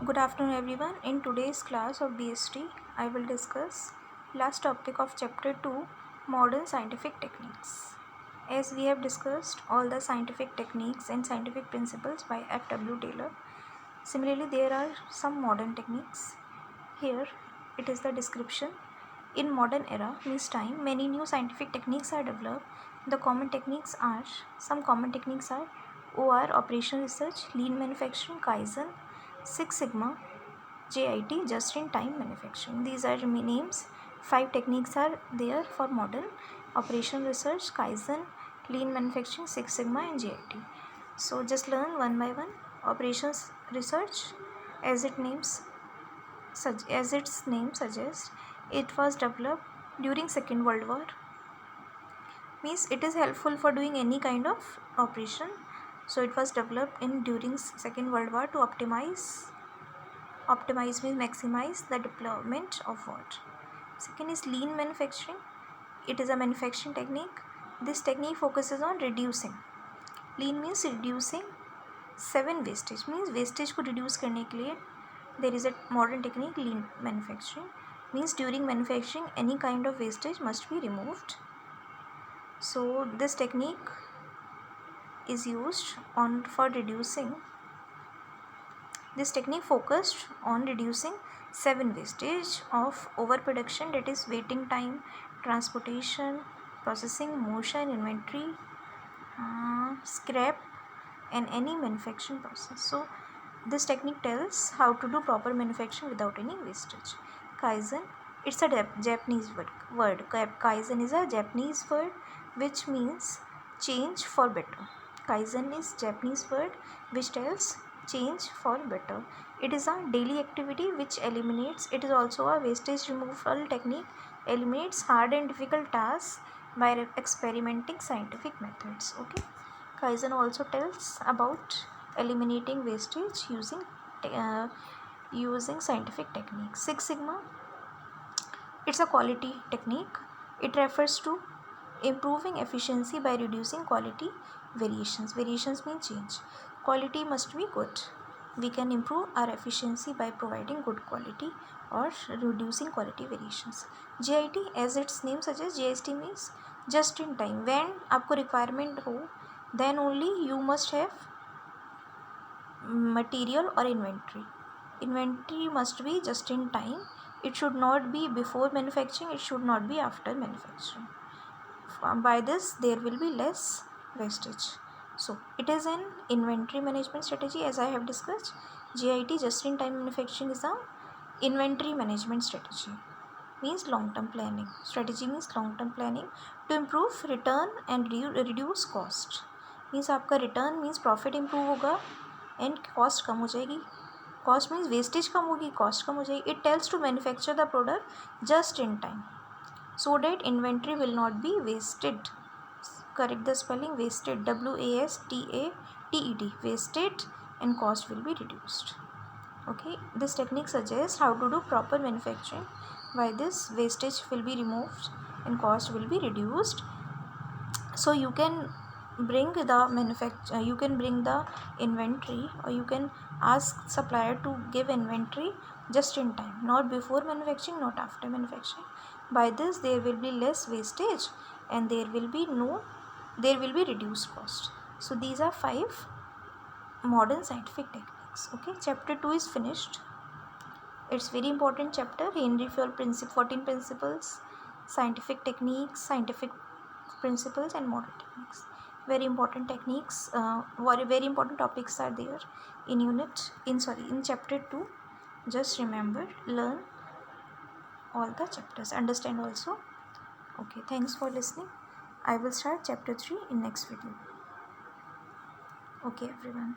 Good afternoon everyone. In today's class of BST, I will discuss last topic of chapter 2, modern scientific techniques. As we have discussed all the scientific techniques and scientific principles by F.W. Taylor, similarly there are some modern techniques. Here it is the description. In modern era, means time, many new scientific techniques are developed. The common techniques are, some common techniques are OR, operation research, lean manufacturing, Kaizen, Six Sigma, JIT, just-in-time manufacturing. These are names. 5 techniques are there for modern: operation research, Kaizen, lean manufacturing, Six Sigma, and JIT. So just learn one by one. Operations research, as its name suggests, it was developed during Second World War. Means it is helpful for doing any kind of operation. So it was developed during Second World War to optimize means maximize the deployment of what. Second is lean manufacturing. It is a manufacturing technique. This technique focuses on reducing. Lean means reducing 7 wastage, means wastage को reduce करने के लिए there is a modern technique, lean manufacturing. Means during manufacturing any kind of wastage must be removed. So this technique is used for reducing. This technique focused on reducing 7 wastage of overproduction, that is waiting time, transportation, processing, motion, inventory, scrap, and any manufacturing process. So this technique tells how to do proper manufacturing without any wastage. Kaizen, it's a Japanese word. Kaizen is a Japanese word which means change for better. Kaizen is Japanese word which tells change for better. It is a daily activity which eliminates. It is also a wastage removal technique, eliminates hard and difficult tasks by experimenting scientific methods. Okay. Kaizen also tells about eliminating wastage using scientific techniques. Six Sigma, it's a quality technique. It refers to improving efficiency by reducing quality variations. Variations mean change. Quality must be good. We can improve our efficiency by providing good quality or reducing quality variations. JIT, as its name suggests, JIT means just in time. When आपको requirement हो, then only you must have material or inventory. Inventory must be just in time. It should not be before manufacturing. It should not be after manufacturing. By this there will be less wastage. So it is an inventory management strategy, as I have discussed. JIT, just in time manufacturing, is a inventory management strategy. Means long term planning. Strategy means long term planning to improve return and reduce cost. Means आपका return means profit improve होगा and cost कम हो जाएगी. Cost means wastage कम होगी, cost कम हो जाएगी. It tells to manufacture the product just in time so that inventory will not be wasted. Correct the spelling, wasted, WASTATED, wasted, and cost will be reduced. Okay, this technique suggests how to do proper manufacturing. By this, wastage will be removed and cost will be reduced. So you can bring the you can bring the inventory, or you can ask supplier to give inventory just in time, not before manufacturing, not after manufacturing. By this there will be less wastage and there will be reduced cost. So these are 5 modern scientific techniques. Okay, chapter 2 is finished. It's very important chapter. Henry Fayol 14 principles, scientific techniques, scientific principles, and modern techniques. Very important techniques. Very important topics are there in chapter 2. Just remember, learn all the chapters, understand also. Okay, thanks for listening. I will start chapter 3 in next video. Okay everyone.